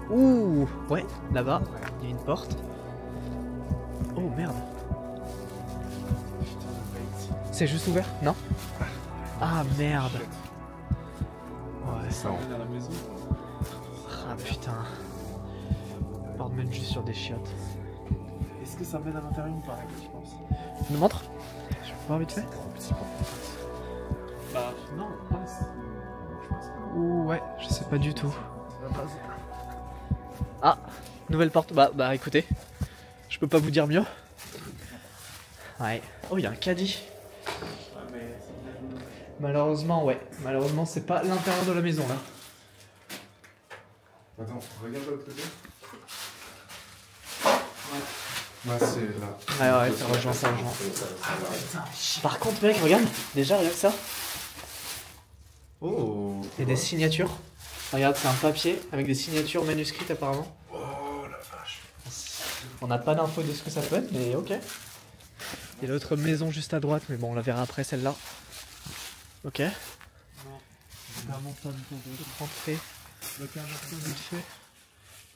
Ouh! Ouais, là-bas, il y a une porte. Oh merde. C'est juste ouvert? Non? Ah merde. Ouais. Ça rentre. Ah putain. La porte mène juste sur des chiottes. Est-ce que ça mène à l'intérieur ou pas? Je pense. Tu nous montres? Je peux voir vite fait? Bah non, Ouh ouais, je sais pas du tout. Ah, nouvelle porte. Bah écoutez, je peux pas vous dire mieux. Ouais. Oh, il y a un caddie. Malheureusement, ouais. Malheureusement, c'est pas l'intérieur de la maison là. Attends, regarde de l'autre côté. Ouais, c'est là. Ouais, ça rejoint, ça rejoint. Par contre, mec, regarde, déjà, regarde ça. Oh. Il y a des signatures. Regarde, c'est un papier avec des signatures manuscrites apparemment. Oh la vache. On n'a pas d'infos de ce que ça peut être, mais ok. Il y a l'autre maison juste à droite, mais bon, on la verra après celle-là. Ok. Rentrer. Vite fait.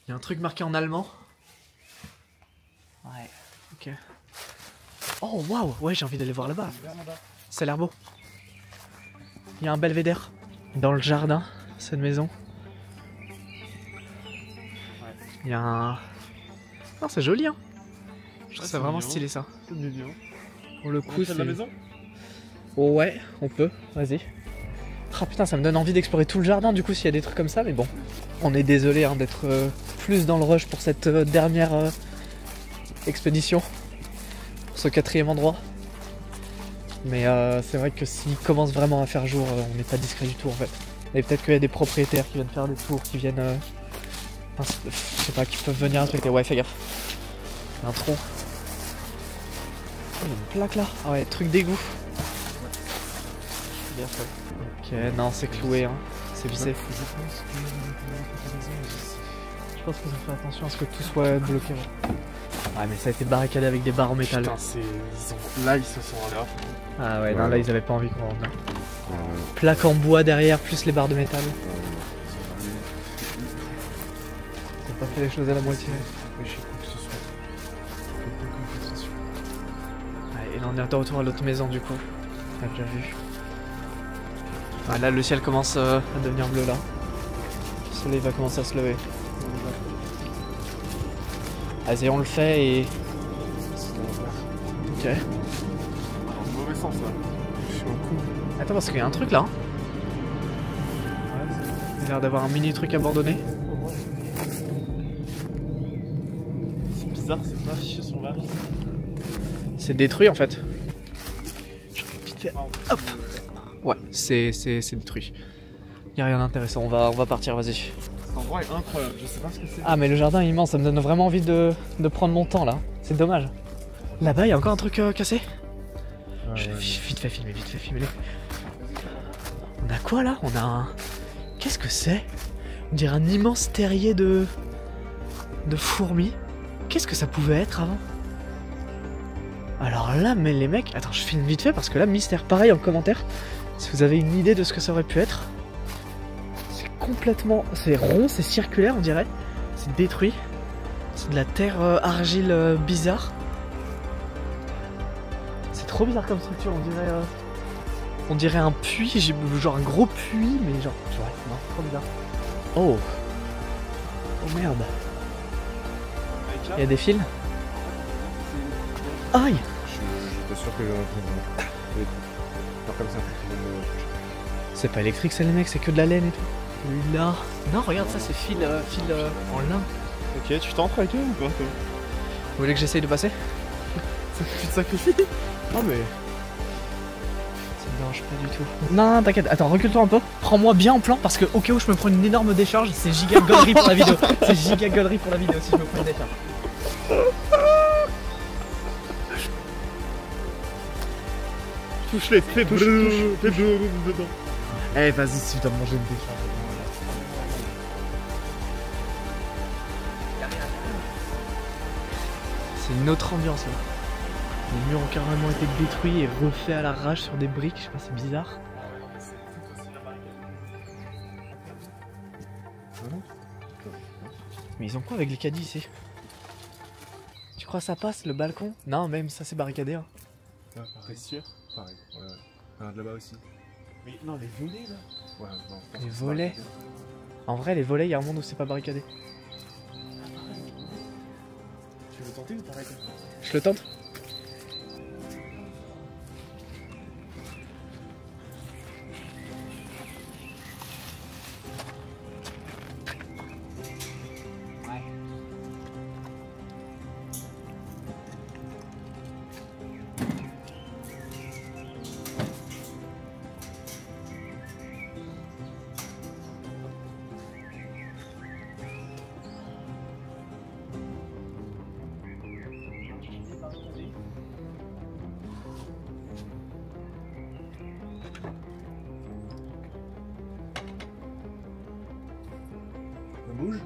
Il y a un truc marqué en allemand. Ouais, ok. Oh waouh, ouais, j'ai envie d'aller voir là-bas. Ça a l'air beau. Il y a un belvédère dans le jardin, cette maison. Il y a un... Oh, c'est joli, hein. Je trouve ça vraiment stylé, ça. C'est mignon. Pour le coup, c'est... la maison? Oh ouais, on peut, vas-y. Ah putain, ça me donne envie d'explorer tout le jardin du coup s'il y a des trucs comme ça, mais bon. On est désolé hein, d'être plus dans le rush pour cette dernière expédition. Pour ce 4e endroit. Mais c'est vrai que s'il commence vraiment à faire jour, on n'est pas discret du tout en fait. Et peut-être qu'il y a des propriétaires qui viennent faire des tours, qui viennent... Enfin, je sais pas, qui peuvent venir inspecter. Ouais, fais gaffe. Il y a un tronc. Oh, il y a une plaque là. Ah ouais, truc d'égout. Bien fait. Ok, non, c'est cloué, hein. C'est vissé. Je pense qu'ils ont fait attention à ce que tout soit bloqué. Ouais, mais ça a été barricadé avec des barres en métal. Putain, là, ils se sont allés. Ah ouais, non, là, ils avaient pas envie qu'on rentre là. Plaque en bois derrière, plus les barres de métal. Ils ont pas fait les choses à la moitié. Oui, je sais pas que ce soit. Ouais, et là, on est de retour à l'autre maison, du coup. On a déjà vu. Ah, là, le ciel commence à devenir bleu, là. Le soleil va commencer à se lever. Vas-y, on le fait et... Ok. Dans le mauvais sens, là. Je suis au coup. Attends, parce qu'il y a un truc, là. Hein. Il a l'air d'avoir un mini truc abandonné. C'est bizarre, c'est pas affiché sur la. C'est détruit, en fait. Vite fait. Hop. Ouais, c'est détruit. Il n'y a rien d'intéressant, on va partir, vas-y. Cet endroit est incroyable, je sais pas ce que c'est. Ah mais le jardin est immense, ça me donne vraiment envie de prendre mon temps là. C'est dommage. Là-bas, il y a encore un truc cassé. Je vais vite fait filmer, les. On a quoi là? On a un... Qu'est-ce que c'est? On dirait un immense terrier de fourmis. Qu'est-ce que ça pouvait être avant? Alors là, mais les mecs... Attends, je filme vite fait parce que là, mystère. Pareil en commentaire, si vous avez une idée de ce que ça aurait pu être. C'est complètement... C'est rond, c'est circulaire, on dirait. C'est détruit. C'est de la terre argile bizarre. C'est trop bizarre comme structure, on dirait un puits, genre un gros puits, mais genre... Ouais, non, c'est trop bizarre. Oh. Oh merde. Il y a des fils? Aïe! J'étais sûr que comme ça. C'est pas électrique ça les mecs, c'est que de la laine et tout. Là. Non regarde ça c'est fil en lin. Ok, tu t'entres avec eux ou pas? Vous voulez que j'essaye de passer? Tu te sacrifies? Non mais... Ça me dérange pas du tout. Non, non t'inquiète, attends recule-toi un peu. Prends-moi bien en plan parce que au cas où je me prends une énorme décharge, c'est giga gaulerie pour la vidéo. C'est giga gaulerie pour la vidéo si je me prends une décharge. Touche-les, fais dedans. Eh vas-y si tu dois manger une décharge. C'est une autre ambiance là. Les murs ont carrément été détruits et refaits à l'arrache sur des briques, je sais pas, c'est bizarre. Mais ils ont quoi avec les caddies ici? Tu crois ça passe le balcon? Non, même ça c'est barricadé. Hein. Ouais, pareil. Sûr? Pareil, ouais. Regarde là-bas aussi. Mais non, les volets là. Ouais, non. Les volets. En vrai, les volets, il y a un monde où c'est pas barricadé. Tu veux tenter ou t'arrêtes? Je le tente? On bouge?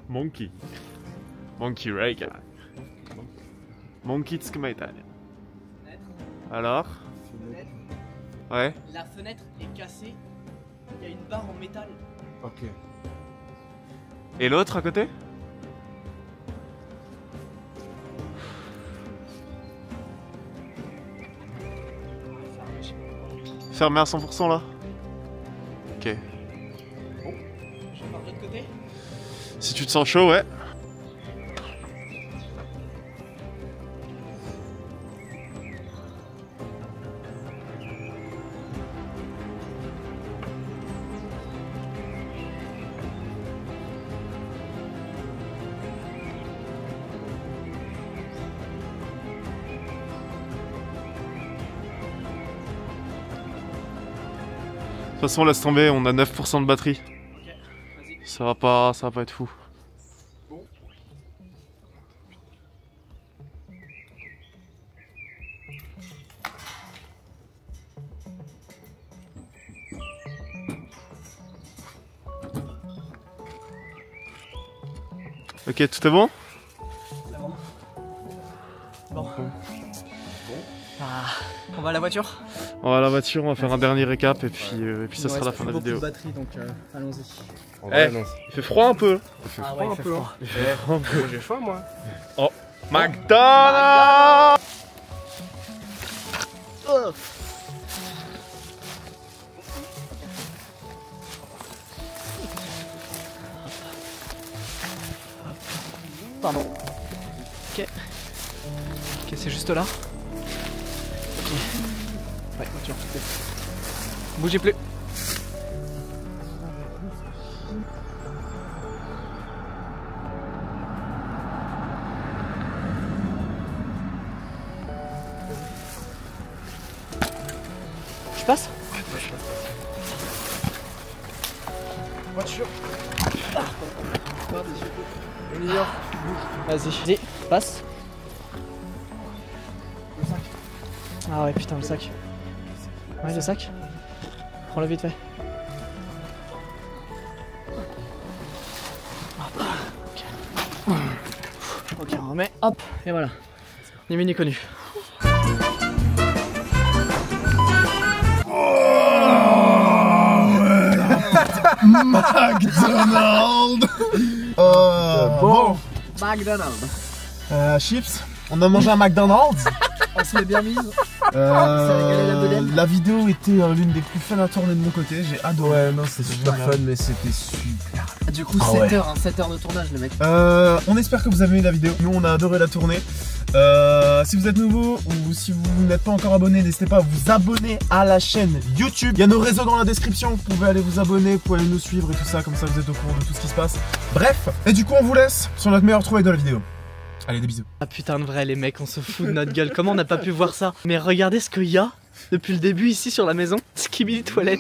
Monkey. Monkey Rake. Monkey tsukumaita. Alors? Ouais. La fenêtre est cassée. Il y a une barre en métal. Ok. Et l'autre à côté? Fermé à 100% là? Ok. Je vais par l'autre côté. Si tu te sens chaud, ouais. De toute façon, laisse tomber, on a 9% de batterie. Ok, vas-y. Ça va pas être fou. Bon. Ok, tout est bon? Bon. Ah, on va à la voiture? On va à la voiture, on va faire un dernier récap et puis ça sera la fin de la vidéo. batterie donc allons-y. En vrai, Eh. non. Il fait froid un peu. Il fait Ah froid ouais, un il fait peu. froid. Il fait froid un peu. Moi j'ai faim, moi. Oh, Magda! Pardon. Ok. Ok, c'est juste là. Ok. Ouais, voiture. Bougez plus. Je passe? voiture. Vas-y, passe. Ah ouais, putain, le sac. Ouais, le sac. Prends-le vite fait. Ok, on remet. Hop, et voilà. Ni vu ni connu. McDonald's. Bon. McDonald's. Chips. On a mangé un McDonald's. On se l'est bien mise. régalé la modèle. La vidéo était l'une des plus fun à tourner de mon côté. J'ai adoré. Ouais, non, c'était super fun, mais c'était super. Du coup, Ah 7 ouais. heures, hein, 7 heures de tournage, les mecs. On espère que vous avez aimé la vidéo. Nous, on a adoré la tournée. Si vous êtes nouveau ou si vous n'êtes pas encore abonné, n'hésitez pas à vous abonner à la chaîne YouTube. Il y a nos réseaux dans la description. Vous pouvez aller vous abonner, vous pouvez aller nous suivre et tout ça. Comme ça, vous êtes au courant de tout ce qui se passe. Bref, et du coup, on vous laisse sur notre meilleure trouvaille de la vidéo. Allez, des bisous. Ah putain de vrai, les mecs, on se fout de notre gueule. Comment on n'a pas pu voir ça? Mais regardez ce qu'il y a depuis le début ici sur la maison. Skibidi toilette.